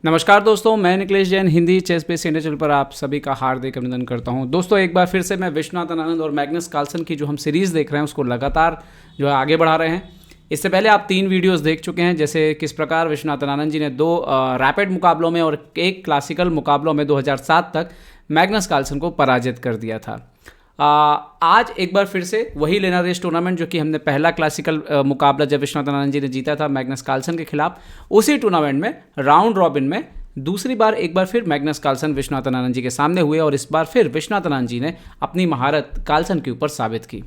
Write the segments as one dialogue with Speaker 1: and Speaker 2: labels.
Speaker 1: नमस्कार दोस्तों, मैं Nikhilesh Jain Hindi chess base India channel पर आप सभी का हार्दिक अभिनंदन करता हूं। दोस्तों एक बार फिर से मैं विश्वनाथन आनंद और मैग्नस कार्लसन की जो हम सीरीज़ देख रहे हैं उसको लगातार जो है आगे बढ़ा रहे हैं। इससे पहले आप 3 वीडियोस देख चुके हैं, जैसे किस प्रकार विश्वनाथन आनंद जी ने 2 रैपिड मुकाबलों में और एक क्लासिकल मुकाबलों में 2007 तक मैग्नस कार्लसन को पराजित कर दिया था। आज एक बार फिर से वही लेना रेस टूर्नामेंट जो कि हमने पहला क्लासिकल मुकाबला जब विश्वनाथन आनंद जी ने जीता था मैग्नस कार्लसन के खिलाफ, उसी टूर्नामेंट में राउंड रॉबिन में दूसरी बार एक बार फिर मैग्नस कार्लसन विश्वनाथन आनंद जी के सामने हुए और इस बार फिर विश्वनाथन आनंद जी ने अपनी महारत कार्लसन के ऊपर साबित की।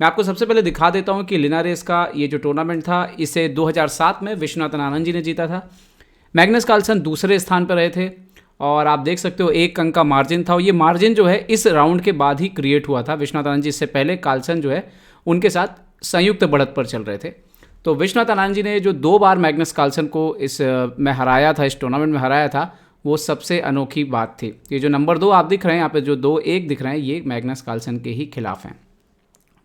Speaker 1: मैं आपको सबसे पहले दिखा देता हूं कि लिनारेस का ये जो टूर्नामेंट था इसे 2007 में विश्वनाथन आनंद जी ने जीता था। मैग्नस कार्लसन दूसरे स्थान पर रहे थे और आप देख सकते हो 1 अंक का मार्जिन था और ये मार्जिन जो है इस राउंड के बाद ही क्रिएट हुआ था। विश्वनाथन आनंद जी इससे पहले कार्लसन जो है उनके साथ संयुक्त बढ़त पर चल रहे थे। तो विश्वनाथन आनंद जी ने जो 2 बार मैग्नस कार्लसन को इस में हराया था, इस टूर्नामेंट में हराया था, वो सबसे अनोखी बात थी। ये जो नंबर 2 आप दिख रहे हैं यहाँ पे, जो 2-1 दिख रहे हैं, ये मैग्नस कार्लसन के ही खिलाफ हैं।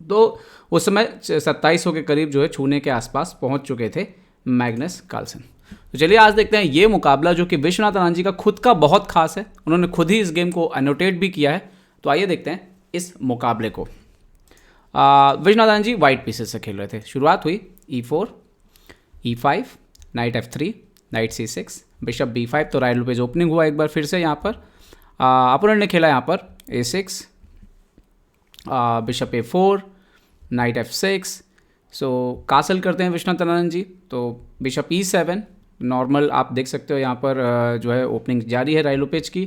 Speaker 1: तो उस समय 2700 के करीब जो है छूने के आसपास पहुंच चुके थे मैग्नस कार्लसन। तो चलिए आज देखते हैं ये मुकाबला जो कि विश्वनाथन आनंद जी का खुद का बहुत खास है। उन्होंने खुद ही इस गेम को एनोटेट भी किया है। तो आइए देखते हैं इस मुकाबले को। विश्वनाथन आनंद जी वाइट पीसेस से खेल रहे थे। शुरुआत हुई E4, E5, night F3, night C6, bishop B5। तो राइट पेज ओपनिंग हुआ एक बार फिर से यहाँ पर। अपोनेंट ने खेला यहाँ पर A6, bishop A4, night F6। सो कासल करते हैं विश्वनाथन आनंद जी। तो बिशप E7 नॉर्मल आप देख सकते हो यहाँ पर जो है ओपनिंग जारी है राइलो पेज की।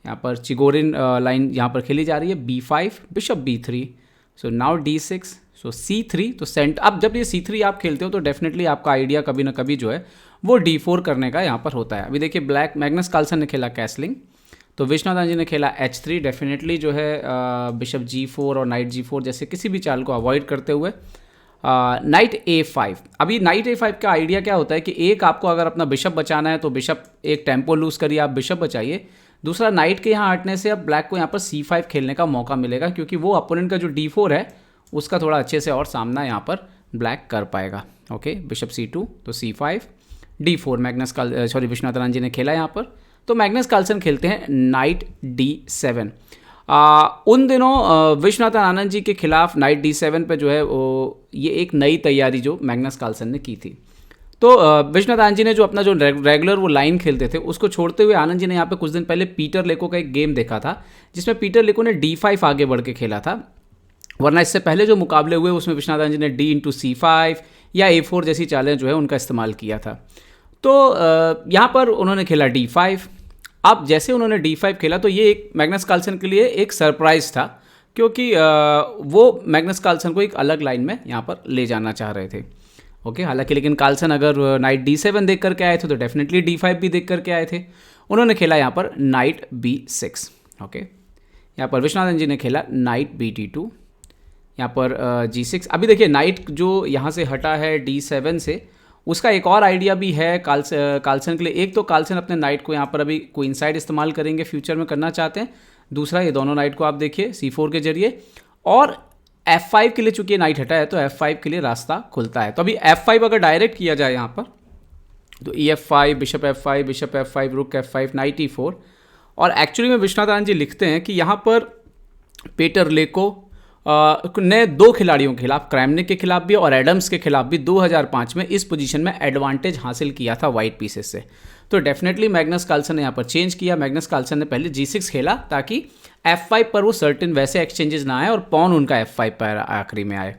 Speaker 1: यहाँ पर चिगोरिन लाइन यहाँ पर खेली जा रही है। B5, bishop B3। So now D6, सो C3। तो अब जब ये C3 आप खेलते हो तो डेफिनेटली आपका आइडिया कभी ना कभी जो है वो D4 करने का यहाँ पर होता है। अभी देखिए मैग्नस कार्लसन ने खेला कैसलिंग, तो विश्वनाथन आनंद जी ने खेला H3। डेफिनेटली जो है बिशप G4 और नाइट G4 जैसे किसी भी चाल को अवॉइड करते हुए नाइट A5। अभी नाइट A5 का आइडिया क्या होता है कि एक आपको अगर अपना बिशप बचाना है तो बिशप एक टेम्पो लूज करिए, आप बिशप बचाइए। दूसरा, नाइट के यहाँ हटने से अब ब्लैक को यहाँ पर C5 खेलने का मौका मिलेगा, क्योंकि वो अपोनेंट का जो D4 है उसका थोड़ा अच्छे से और सामना यहाँ पर ब्लैक कर पाएगा। ओके, बिशप C2, तो C5, D4 विश्वनाथन आनंद जी ने खेला यहाँ पर। तो मैग्नस कार्लसन खेलते हैं नाइट D7। उन दिनों विश्वनाथन आनंद जी के खिलाफ नाइट D7 पे जो है ये एक नई तैयारी जो मैग्नस कार्लसन ने की थी। तो विश्वनाथन आनंद जी ने जो अपना जो रेगुलर वो लाइन खेलते थे उसको छोड़ते हुए आनंद जी ने यहाँ पे कुछ दिन पहले पीटर लेको का एक गेम देखा था, जिसमें पीटर लेको ने D5 आगे बढ़ के खेला था। वरना इससे पहले जो मुकाबले हुए उसमें विश्वनाथन आनंद जी ने D×C5 या A4 जैसी चालें जो है उनका इस्तेमाल किया था। तो यहाँ पर उन्होंने खेला D5। अब जैसे उन्होंने D5 खेला तो ये एक मैग्नस कार्लसन के लिए एक सरप्राइज था, क्योंकि वो मैग्नस कार्लसन को एक अलग लाइन में यहाँ पर ले जाना चाह रहे थे। ओके, हालांकि लेकिन कार्लसन अगर नाइट D7 देख करके आए थे तो डेफिनेटली D5 भी देख करके आए थे। उन्होंने खेला यहाँ पर नाइट B6। ओके, यहाँ पर विश्वनाथन जी ने खेला नाइट BD2, यहाँ पर G6। अभी देखिए नाइट जो यहाँ से हटा है D7 से, उसका एक और आइडिया भी है कार्लसन के लिए। एक तो कार्लसन अपने नाइट को यहाँ पर अभी क्वीनसाइड इस्तेमाल करेंगे, फ्यूचर में करना चाहते हैं। दूसरा, ये दोनों नाइट को आप देखिए C4 के जरिए, और F5 के लिए चूंकि नाइट हटा है तो F5 के लिए रास्ता खुलता है। तो अभी F5 अगर डायरेक्ट किया जाए यहाँ पर तो EF5, bishop F5, bishop F5, रुक F5, नाइट E4। और एक्चुअली में विश्वनाथन आनंद जी लिखते हैं कि यहाँ पर पीटर लेको ने 2 खिलाड़ियों के खिलाफ, क्रैमनिक के खिलाफ भी और एडम्स के खिलाफ भी 2005 में इस पोजीशन में एडवांटेज हासिल किया था वाइट पीसेस से। तो डेफिनेटली मैग्नस कार्लसन ने यहाँ पर चेंज किया। मैग्नस कार्लसन ने पहले G6 खेला ताकि F5 पर वो सर्टेन वैसे एक्सचेंजेस ना आए और पॉन उनका F5 पर आखिरी में आए।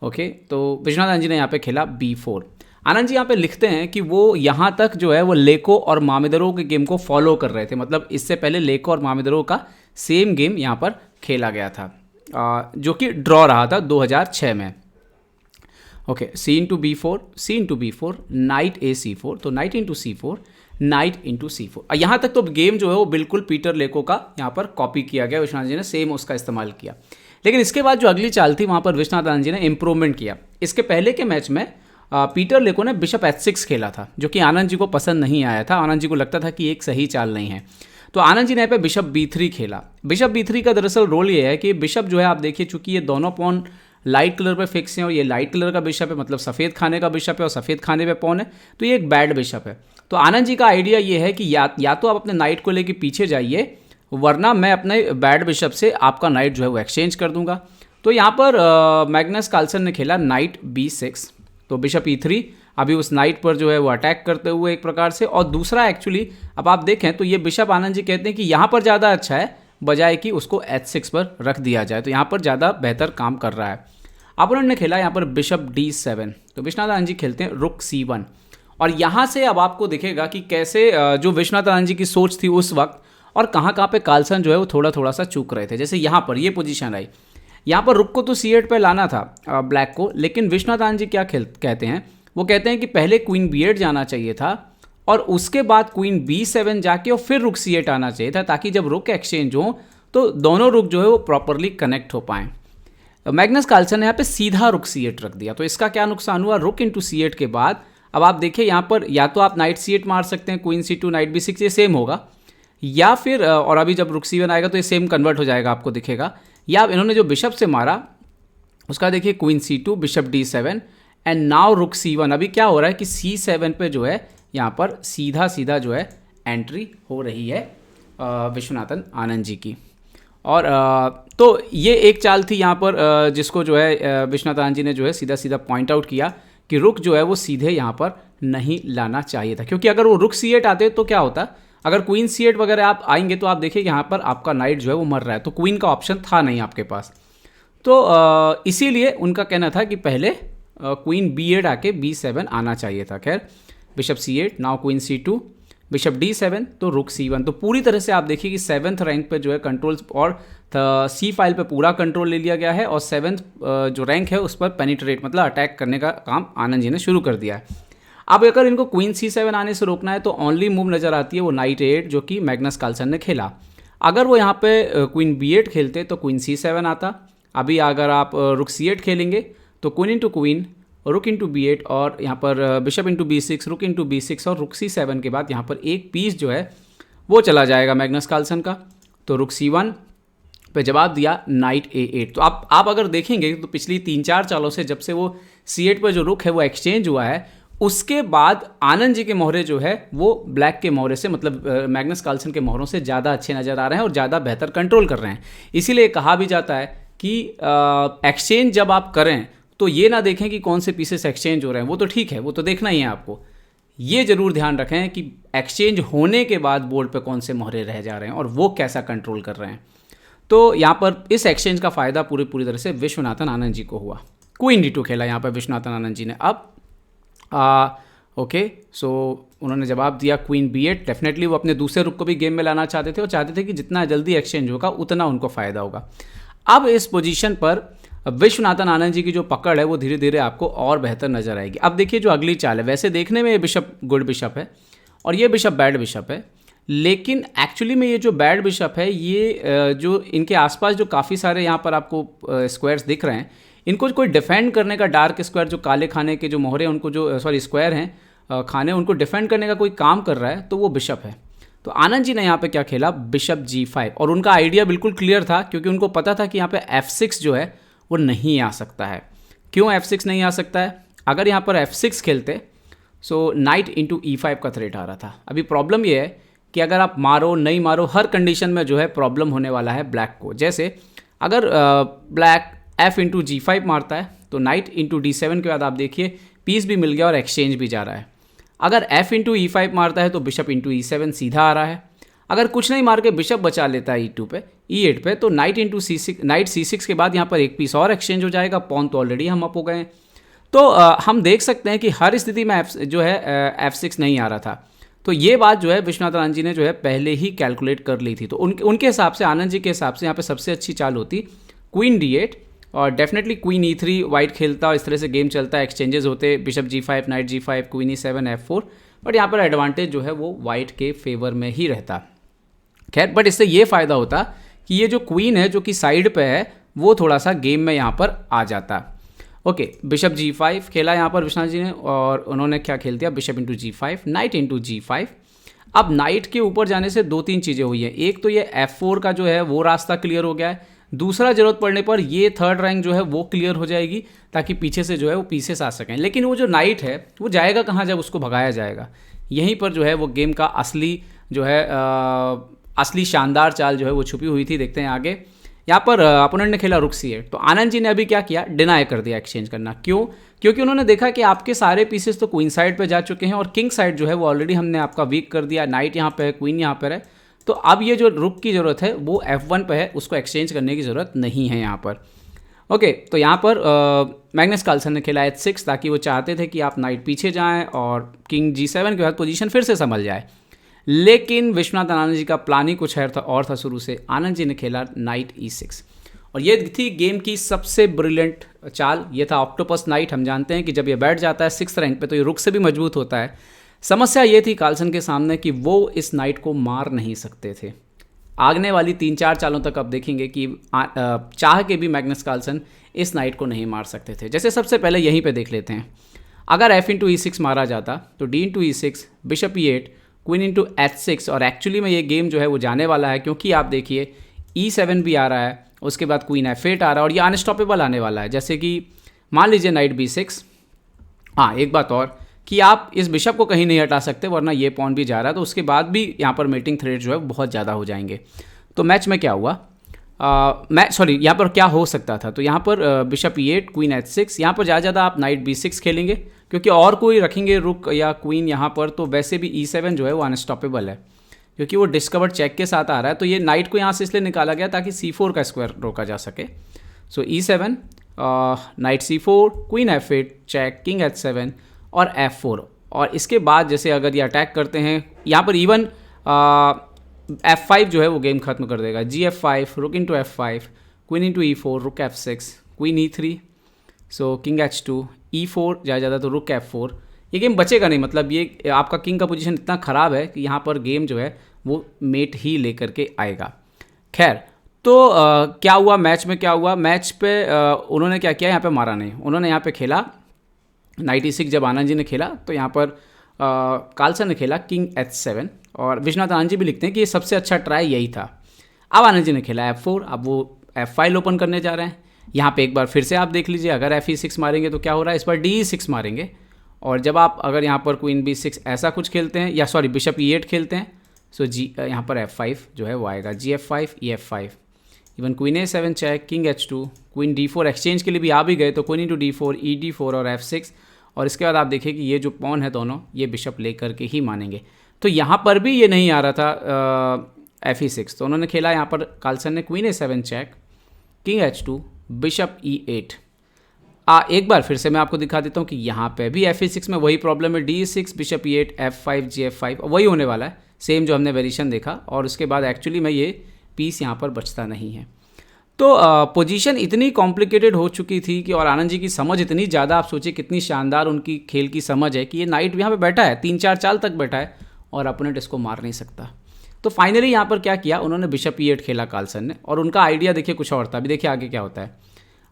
Speaker 1: ओके, तो विश्वनाथन आनंद जी ने यहाँ पे खेला B4। आनंद जी यहाँ पे लिखते हैं कि वो यहाँ तक जो है वो लेको और मामेदरो के गेम को फॉलो कर रहे थे। मतलब इससे पहले लेको और मामेदरो का सेम गेम यहाँ पर खेला गया था, जो कि ड्रॉ रहा था 2006 में। Okay, C×B4, C×B4, night AC4। तो नाइट C4, नाइट C4। यहाँ तक तो गेम जो है वो बिल्कुल पीटर लेको का यहाँ पर कॉपी किया गया। विश्वनाथन जी ने सेम उसका इस्तेमाल किया। लेकिन इसके बाद जो अगली चाल थी वहाँ पर विश्वनाथन आनंद जी ने इम्प्रूवमेंट किया। इसके पहले के मैच में पीटर लेको ने बिशप H6 खेला था, जो कि आनंद जी को पसंद नहीं आया था। आनंद जी को लगता था कि एक सही चाल नहीं है। तो आनंद जी ने यहाँ पे बिशप B3 खेला। बिशप B3 का दरअसल रोल ये है कि बिशप जो है आप देखिए, चूंकि ये दोनों पॉन लाइट कलर पे फिक्स हैं और ये लाइट कलर का बिशप है, मतलब सफ़ेद खाने का बिशप है और सफ़ेद खाने पे पॉन है, तो ये एक बैड बिशप है। तो आनंद जी का आइडिया ये है कि या तो आप अपने नाइट को लेके पीछे जाइए, वरना मैं अपने बैड बिशप से आपका नाइट जो है वो एक्सचेंज कर दूंगा। तो यहाँ पर मैग्नस कार्लसन ने खेला नाइट B6, तो बिशप E3 अभी उस नाइट पर जो है वो अटैक करते हुए एक प्रकार से। और दूसरा एक्चुअली अब आप देखें तो ये बिशप आनंद जी कहते हैं कि यहाँ पर ज़्यादा अच्छा है, बजाय कि उसको H6 पर रख दिया जाए, तो यहाँ पर ज़्यादा बेहतर काम कर रहा है। अपोनेंट ने खेला यहाँ पर बिशप D7, तो विश्वनाथ आनंद जी खेलते हैं रुक C1। और यहाँ से अब आपको दिखेगा कि कैसे जो विश्वनाथ आनंद जी की सोच थी उस वक्त और कहाँ कहाँ पे कार्लसन जो है वो थोड़ा थोड़ा सा चूक रहे थे। जैसे यहाँ पर ये पोजीशन आई, यहाँ पर रुक को तो C8 पे लाना था ब्लैक को, लेकिन विश्वनाथ आनंद जी क्या कहते हैं, वो कहते हैं कि पहले क्वीन B8 जाना चाहिए था और उसके बाद क्वीन B7 जाके और फिर रुक C8 आना चाहिए था, ताकि जब रुक एक्सचेंज हो तो दोनों रुक जो है वो प्रॉपरली कनेक्ट हो पाएँ। मैग्नस कार्लसन ने यहाँ पे सीधा रुक C8 रख दिया, तो इसका क्या नुकसान हुआ, रुक इंटू C8 के बाद अब आप देखिए यहाँ पर या तो आप नाइट C8 मार सकते हैं, क्वीन C2 नाइट B6 ये सेम होगा, या फिर और अभी जब रुक C1 आएगा तो ये सेम कन्वर्ट हो जाएगा, आपको दिखेगा। या इन्होंने जो बिशप से मारा उसका देखिए queen C2 bishop D7 and now रुक C1। अभी क्या हो रहा है कि C7 पे जो है यहाँ पर सीधा सीधा जो है एंट्री हो रही है विश्वनाथन आनंद जी की। और तो ये एक चाल थी यहाँ पर जिसको जो है विश्वनाथ आनंद जी ने जो है सीधा सीधा पॉइंट आउट किया कि रुक जो है वो सीधे यहाँ पर नहीं लाना चाहिए था, क्योंकि अगर वो रुक C8 आते तो क्या होता, अगर क्वीन C8 वगैरह आप आएंगे तो आप देखिए यहाँ पर आपका नाइट जो है वो मर रहा है, तो क्वीन का ऑप्शन था नहीं आपके पास। तो इसीलिए उनका कहना था कि पहले क्वीन B8 आके B7 आना चाहिए था। खैर bishop C8, now queen C2 bishop D7 तो रुक C1। तो पूरी तरह से आप देखिए कि 7th रैंक पे जो है कंट्रोल और C फाइल पे पूरा कंट्रोल ले लिया गया है और 7th जो रैंक है उस पर पेनिट्रेट मतलब अटैक करने का काम आनंद जी ने शुरू कर दिया है। अब अगर इनको क्वीन C7 आने से रोकना है तो ओनली मूव नज़र आती है वो नाइट 8 जो कि मैग्नस कार्लसन ने खेला। अगर वो यहाँ पे क्वीन B8 खेलते तो क्वीन C7 आता। अभी अगर आप रुक C8 खेलेंगे तो क्वीन इंटू क्वीन, रुक इंटू B8 और यहाँ पर बिशप इंटू B6, रुक इंटू B6 और रुक C7 के बाद यहाँ पर एक पीस जो है वो चला जाएगा मैग्नस कार्लसन का। तो रुक C1 पे जवाब दिया नाइट A8। तो आप अगर देखेंगे तो पिछली 3-4 चालों से जब से वो C8 पर जो रुक है वो एक्सचेंज हुआ है, उसके बाद आनंद जी के मोहरे जो है वो ब्लैक के मोहरे से मतलब मैग्नस कार्लसन के मोहरों से ज़्यादा अच्छे नज़र आ रहे हैं और ज़्यादा बेहतर कंट्रोल कर रहे हैं। इसीलिए कहा भी जाता है कि एक्सचेंज जब आप करें तो ये ना देखें कि कौन से पीसेस एक्सचेंज हो रहे हैं, वो तो ठीक है, वो तो देखना ही है आपको। ये ज़रूर ध्यान रखें कि एक्सचेंज होने के बाद बोर्ड पे कौन से मोहरे रह जा रहे हैं और वो कैसा कंट्रोल कर रहे हैं। तो यहाँ पर इस एक्सचेंज का फ़ायदा पूरी तरह से विश्वनाथन आनंद जी को हुआ। क्वीन D2 खेला यहाँ पर विश्वनाथन आनंद जी ने। अब ओके, सो उन्होंने जवाब दिया क्वीन B8। डेफिनेटली वो अपने दूसरे रुक को भी गेम में लाना चाहते थे और चाहते थे कि जितना जल्दी एक्सचेंज होगा उतना उनको फ़ायदा होगा। अब इस पोजीशन पर विश्वनाथन आनंद जी की जो पकड़ है वो धीरे धीरे आपको और बेहतर नजर आएगी। अब देखिए जो अगली चाल है, वैसे देखने में ये बिशप गुड बिशप है और ये बिशप बैड बिशप है, लेकिन एक्चुअली में ये जो बैड बिशप है ये जो इनके आसपास जो काफ़ी सारे यहाँ पर आपको स्क्वायर्स दिख रहे हैं, इनको कोई डिफेंड करने का, डार्क स्क्वायर जो काले खाने के जो मोहरे हैं उनको जो स्क्वायर हैं खाने, उनको डिफेंड करने का कोई काम कर रहा है तो वो बिशप है। तो आनंद जी ने यहाँ पे क्या खेला, बिशप G5। और उनका आइडिया बिल्कुल क्लियर था क्योंकि उनको पता था कि यहाँ पे F6 जो है वो नहीं आ सकता है। क्यों F6 नहीं आ सकता है, अगर यहाँ पर F6 खेलते सो नाइट इंटू E5 का थ्रेट आ रहा था। अभी प्रॉब्लम ये है कि अगर आप मारो नहीं मारो, हर कंडीशन में जो है प्रॉब्लम होने वाला है ब्लैक को। जैसे अगर ब्लैक F इंटू G5 मारता है तो नाइट इंटू D7 के बाद आप देखिए पीस भी मिल गया और एक्सचेंज भी जा रहा है। अगर F इंटू E5 मारता है तो बिशप इंटू E7 सीधा आ रहा है। अगर कुछ नहीं मार के बिशप बचा लेता है E2 पे, E8 पे, तो night into C6, night C6 के बाद यहाँ पर एक पीस और एक्सचेंज हो जाएगा। पॉन तो ऑलरेडी हम अप हो गए हैं। तो हम देख सकते हैं कि हर स्थिति में जो है F6 नहीं आ रहा था। तो ये बात जो है विश्वनाथ आनंद जी ने जो है पहले ही कैलकुलेट कर ली थी। तो उनके हिसाब से, आनंद जी के हिसाब से यहाँ पे सबसे अच्छी चाल होती क्वीन D8 और डेफिनेटली क्वीन E3 वाइट खेलता और इस तरह से गेम चलता, एक्सचेंजेस होते, bishop G5 night G5 queen E7 F4। But यहाँ पर एडवांटेज जो है वो वाइट के फेवर में ही रहता। खैर, बट इससे ये फ़ायदा होता कि ये जो क्वीन है जो कि साइड पे है वो थोड़ा सा गेम में यहाँ पर आ जाता। ओके, बिशप G5 खेला यहाँ पर विश्वनाथ जी ने और उन्होंने क्या खेल दिया, bishop into G5, night into G5। अब नाइट के ऊपर जाने से 2-3 चीज़ें हुई हैं। एक तो ये F4 का जो है वो रास्ता क्लियर हो गया है, दूसरा ज़रूरत पड़ने पर ये थर्ड रैंक जो है वो क्लियर हो जाएगी, ताकि पीछे से जो है वो पीसेस आ सकें। लेकिन वो जो नाइट है वो जाएगा कहाँ जब उसको भगाया जाएगा? यहीं पर जो है वो गेम का असली जो है असली शानदार चाल जो है वो छुपी हुई थी। देखते हैं आगे। यहाँ पर अपोनेंट ने खेला रुक C8, तो आनंद जी ने अभी क्या किया, डिनाई कर दिया एक्सचेंज करना। क्यों? क्योंकि उन्होंने देखा कि आपके सारे पीसेस तो क्वीन साइड पे जा चुके हैं और किंग साइड जो है वो ऑलरेडी हमने आपका वीक कर दिया। नाइट यहाँ पे है, क्वीन यहाँ पर है, तो अब ये जो रुक की ज़रूरत है वो F1 पे है, उसको एक्सचेंज करने की ज़रूरत नहीं है यहाँ पर। ओके, तो यहाँ पर मैग्नस कार्लसन ने खेला H6, ताकि वो चाहते थे कि आप नाइट पीछे जाएँ और किंग G7 के बाद पोजीशन फिर से संभल जाए। लेकिन विश्वनाथ आनंद जी का प्लान ही कुछ और था शुरू से। आनंद जी ने खेला नाइट E6 और ये थी गेम की सबसे ब्रिलियंट चाल। ये था ऑक्टोपस नाइट। हम जानते हैं कि जब ये बैठ जाता है 6th रैंक पे तो ये रुक से भी मजबूत होता है। समस्या ये थी कार्लसन के सामने कि वो इस नाइट को मार नहीं सकते थे। आगने वाली 3-4 चालों तक आप देखेंगे कि चाह के भी मैग्नस कार्लसन इस नाइट को नहीं मार सकते थे। जैसे सबसे पहले यहीं पे देख लेते हैं, अगर F इंटू E6 मारा जाता तो D into E6, bishop E8, queen into H6, और एक्चुअली में ये गेम जो है वो जाने वाला है, क्योंकि आप देखिए E7 भी आ रहा है, उसके बाद क्वीन F8 आ रहा है और ये अनस्टॉपेबल आने वाला है। जैसे कि मान लीजिए नाइट B6। हाँ, एक बात और कि आप इस बिशप को कहीं नहीं हटा सकते, वरना ये पॉन भी जा रहा है, तो उसके बाद भी यहाँ पर मेटिंग थ्रेड जो है बहुत ज़्यादा हो जाएंगे। तो मैच में क्या हुआ, यहाँ पर क्या हो सकता था, तो यहाँ पर बिशप E8, क्वीन H6, यहाँ पर ज़्यादा आप नाइट B6 खेलेंगे, क्योंकि और कोई रखेंगे रुक या क्वीन यहाँ पर, तो वैसे भी E7 जो है वो अनस्टॉपेबल है, क्योंकि वो डिस्कवर्ड चेक के साथ आ रहा है। तो ये नाइट को यहाँ से इसलिए निकाला गया ताकि C4 का स्क्वायर रोका जा सके। So E7, knight C4, queen F8, check, king H7 और F4। और इसके बाद जैसे अगर ये अटैक करते हैं यहाँ पर इवन F5 जो है वो गेम खत्म कर देगा। G5, रुक into F5, queen into E4, रुक F6, क्वीन E3, सो किंग H2, E4 ज़्यादा तो रुक F4। ये गेम बचेगा नहीं, मतलब ये आपका किंग का पोजीशन इतना ख़राब है कि यहाँ पर गेम जो है वो मेट ही लेकर के आएगा। खैर, तो क्या हुआ मैच में, क्या हुआ मैच पे उन्होंने क्या किया, यहाँ पे मारा नहीं, उन्होंने यहाँ पे खेला नाइट E6। जब आनंद जी ने खेला तो यहाँ पर कार्लसन ने खेला किंग H7, और विश्वनाथ आनंद जी भी लिखते हैं कि ये सबसे अच्छा ट्राई यही था। अब आनंद जी ने खेला F4, अब वो F5 ओपन करने जा रहे हैं। यहाँ पे एक बार फिर से आप देख लीजिए, अगर FE6 मारेंगे तो क्या हो रहा है, इस बार DE6 मारेंगे, और जब आप अगर यहाँ पर क्वीन B6 ऐसा कुछ खेलते हैं, या सॉरी बिशप E8 खेलते हैं, सो यहाँ पर F5 जो है वो आएगा, GF5, EF5, even queen A7 check, king H2, queen D4 exchange के लिए भी आ भी गए, तो क्वीन इंटू D4, ED4 और F6, और इसके बाद आप देखिए कि ये जो पॉन है दोनों ये बिशप लेकर के ही मानेंगे। तो यहाँ पर भी ये नहीं आ रहा था FE6, तो उन्होंने खेला यहाँ पर कार्लसन ने queen A7 check, king H2, bishop E8। एक बार फिर से मैं आपको दिखा देता हूँ कि यहाँ पे भी FE6 में वही प्रॉब्लम है, D6, bishop E8, F5, GF5, वही होने वाला है सेम जो हमने वेरिएशन देखा, और उसके बाद एक्चुअली में ये पीस यहाँ पर बचता नहीं है। तो पोजीशन इतनी कॉम्प्लिकेटेड हो चुकी थी कि, और आनंद जी की समझ इतनी ज़्यादा, आप सोचिए कितनी शानदार उनकी खेल की समझ है कि ये नाइट यहाँ पे बैठा है, 3-4 चाल तक बैठा है और अपोनेंट इसको मार नहीं सकता। तो फाइनली यहाँ पर क्या किया, उन्होंने बिशप E8 खेला कार्लसन ने, और उनका आइडिया देखिए कुछ और था। अभी देखिए आगे क्या होता है।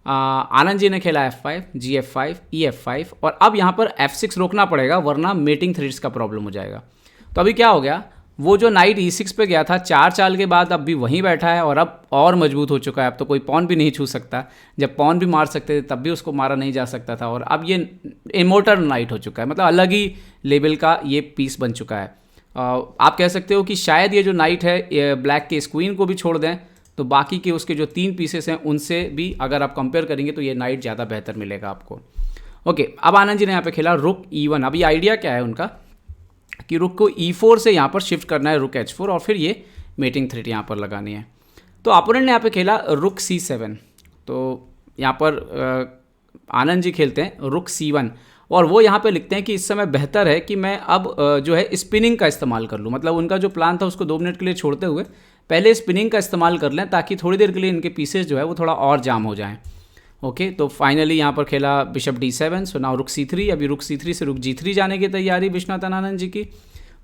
Speaker 1: आनंद जी ने खेला F5, GF5, EF5, और अब यहाँ पर F6 रोकना पड़ेगा, वरना मेटिंग थ्रेड्स का प्रॉब्लम हो जाएगा। तो अभी क्या हो गया, वो जो नाइट E6 पे गया था 4 चाल के बाद, अब भी वहीं बैठा है, और अब और मजबूत हो चुका है। अब तो कोई पॉन भी नहीं छू सकता, जब पॉन भी मार सकते थे तब भी उसको मारा नहीं जा सकता था, और अब ये इमोर्टल नाइट हो चुका है, मतलब अलग ही लेवल का ये पीस बन चुका है। आप कह सकते हो कि शायद ये जो नाइट है ये ब्लैक के स्क्वीन को भी छोड़ दें, तो बाकी के उसके जो 3 पीसेस हैं उनसे भी अगर आप कंपेयर करेंगे तो ये नाइट ज़्यादा बेहतर मिलेगा आपको। ओके, अब आनंद जी ने यहाँ पे खेला रुक E1। अब ये आइडिया क्या है उनका कि रुक को E4 से यहाँ पर शिफ्ट करना है, रुक H4, और फिर ये मेटिंग थ्रेड यहाँ पर लगानी है। तो अपोनेंट ने यहाँ पे खेला रुक C7, तो यहाँ पर आनंद जी खेलते हैं रुक C1, और वो यहाँ पे लिखते हैं कि इस समय बेहतर है कि मैं अब जो है स्पिनिंग का इस्तेमाल कर लूँ। मतलब उनका जो प्लान था उसको 2 मिनट के लिए छोड़ते हुए पहले स्पिनिंग का इस्तेमाल कर लें, ताकि थोड़ी देर के लिए इनके पीसेस जो है वो थोड़ा और जाम हो जाएं। ओके, तो फाइनली यहाँ पर खेला बिशप D7, सो नाउ रुक C3। अभी रुक C3 से रुक G3 जाने की तैयारी विश्वनाथ आनंद जी की।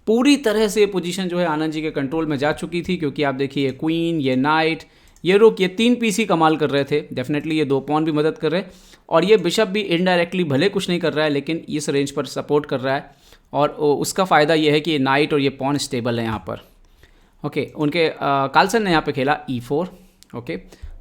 Speaker 1: पूरी तरह से ये पोजीशन जो है आनंद जी के कंट्रोल में जा चुकी थी, क्योंकि आप देखिए ये क्वीन, ये नाइट, ये रुक, ये 3 पीस ही कमाल कर रहे थे। डेफिनेटली ये 2 पॉन भी मदद कर रहे हैं, और ये बिशप भी इनडायरेक्टली भले कुछ नहीं कर रहा है लेकिन इस रेंज पर सपोर्ट कर रहा है, और उसका फ़ायदा ये है कि ये नाइट और ये पॉन स्टेबल है यहाँ पर। ओके, उनके कार्लसन ने यहाँ पे खेला E4। ओके,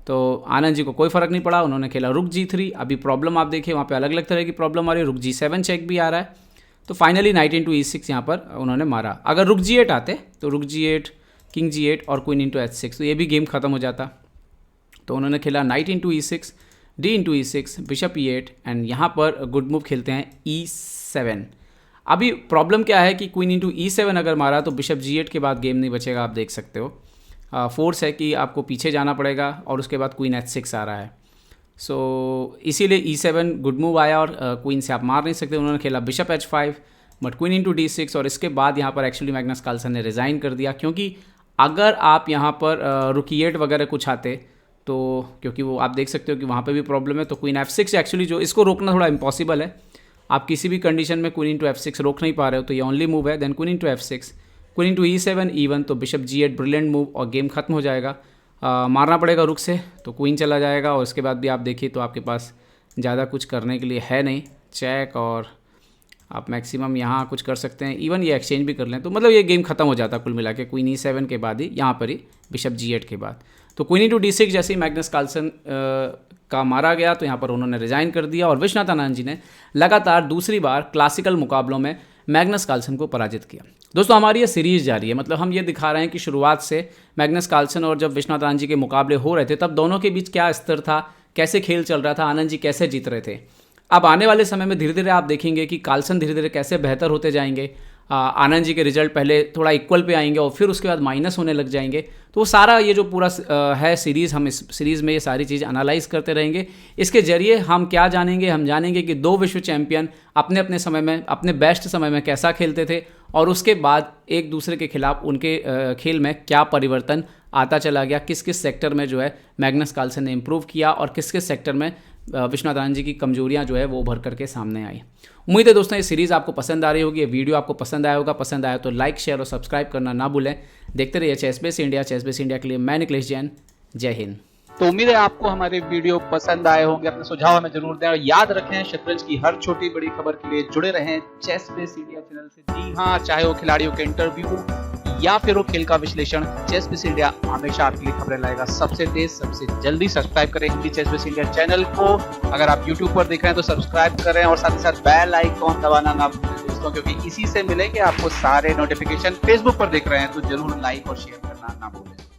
Speaker 1: तो आनंद जी को कोई फ़र्क नहीं पड़ा, उन्होंने खेला रुक G3। अभी प्रॉब्लम आप देखिए वहाँ पे अलग अलग तरह की प्रॉब्लम आ रही है, रुक G7 चेक भी आ रहा है। तो फाइनली नाइट इंटू E6 यहाँ पर उन्होंने मारा। अगर रुक G8 आते तो रुक G8, किंग G8 और क्वीन इंटू H6, तो ये भी गेम ख़त्म हो जाता। तो उन्होंने खेला night into E6, D into E6, bishop E8 and यहाँ पर गुड मूव खेलते हैं E7। अभी प्रॉब्लम क्या है कि क्वीन इंटू E7 अगर मारा तो बिशप G8 के बाद गेम नहीं बचेगा, आप देख सकते हो। फोर्स है कि आपको पीछे जाना पड़ेगा और उसके बाद क्वीन H6 आ रहा है। सो इसीलिए E7 गुड मूव आया और क्वीन से आप मार नहीं सकते। उन्होंने खेला bishop H5 but queen into D6 और इसके बाद यहाँ पर एक्चुअली मैग्नस कार्लसन ने रिज़ाइन कर दिया, क्योंकि अगर आप यहाँ पर रुक E8 वगैरह कुछ आते तो, क्योंकि वो आप देख सकते हो कि वहाँ पे भी प्रॉब्लम है, तो क्वीन F6 एक्चुअली जो इसको रोकना थोड़ा इम्पॉसिबल है। आप किसी भी कंडीशन में क्वीन इंटू F6 रोक नहीं पा रहे हो, तो ये ओनली मूव है। Then queen into F6, queen into E7 E1, तो बिशप G8 ब्रिलियंट मूव और गेम खत्म हो जाएगा। मारना पड़ेगा रुक से, तो क्वीन चला जाएगा और उसके बाद भी आप देखिए तो आपके पास ज़्यादा कुछ करने के लिए है नहीं, चेक, और आप मैक्सिमम यहाँ कुछ कर सकते हैं, इवन ये एक्सचेंज भी कर लें तो मतलब ये गेम खत्म हो जाता कुल मिला के क्वीन E7 के बाद ही, यहाँ पर ही बिशप G8 के बाद। तो क्वीन इंटू D6 जैसे ही मैग्नस कार्लसन का मारा गया तो यहाँ पर उन्होंने रिज़ाइन कर दिया और विश्वनाथ आनंद जी ने लगातार दूसरी बार क्लासिकल मुकाबलों में मैग्नस कार्लसन को पराजित किया। दोस्तों हमारी ये सीरीज़ जारी है, मतलब हम ये दिखा रहे हैं कि शुरुआत से मैग्नस कार्लसन और जब विश्वनाथ आनंद जी के मुकाबले हो रहे थे तब दोनों के बीच क्या स्तर था, कैसे खेल चल रहा था, आनंद जी कैसे जीत रहे थे। अब आने वाले समय में धीरे धीरे आप देखेंगे कि कार्लसन धीरे धीरे कैसे बेहतर होते जाएंगे। आनंद जी के रिजल्ट पहले थोड़ा इक्वल पे आएंगे और फिर उसके बाद माइनस होने लग जाएंगे। तो वो सारा ये जो पूरा है सीरीज़, हम इस सीरीज़ में ये सारी चीज़ एनालाइज करते रहेंगे। इसके जरिए हम क्या जानेंगे, हम जानेंगे कि दो विश्व चैंपियन अपने अपने समय में, अपने बेस्ट समय में कैसा खेलते थे और उसके बाद एक दूसरे के खिलाफ उनके खेल में क्या परिवर्तन आता चला गया, किस किस सेक्टर में जो है मैग्नस कार्लसन ने इम्प्रूव किया और किस किस सेक्टर में विश्वनाथ आनंद जी की कमजोरियां जो है वो उभर करके सामने आई। उम्मीद है दोस्तों ये सीरीज़ आपको पसंद आ रही होगी, ये वीडियो आपको पसंद आया होगा। पसंद आया तो लाइक, शेयर और सब्सक्राइब करना ना भूलें। देखते रहिए चेसबेस इंडिया। चेसबेस इंडिया के लिए मैं निखिलेश जैन, जय हिंद।
Speaker 2: तो उम्मीद है आपको हमारे वीडियो पसंद आए होंगे। अपने सुझाव हमें जरूर दें और याद रखें शतरंज की हर छोटी बड़ी खबर के लिए जुड़े रहें चेसबेस इंडिया चैनल से। जी हाँ, चाहे वो खिलाड़ियों के इंटरव्यू या फिर वो खेल का विश्लेषण, चेसबेस इंडिया हमेशा आपके लिए खबरें लाएगा सबसे तेज सबसे जल्दी। सब्सक्राइब करें हिंदी चेसबेस इंडिया चैनल को। अगर आप यूट्यूब पर देख रहे हैं तो सब्सक्राइब करें और साथ ही साथ बेल आइकॉन दबाना ना भूलें दोस्तों, क्योंकि इसी से मिलेंगे आपको सारे नोटिफिकेशन। फेसबुक पर देख रहे हैं तो जरूर लाइक और शेयर करना ना भूलें।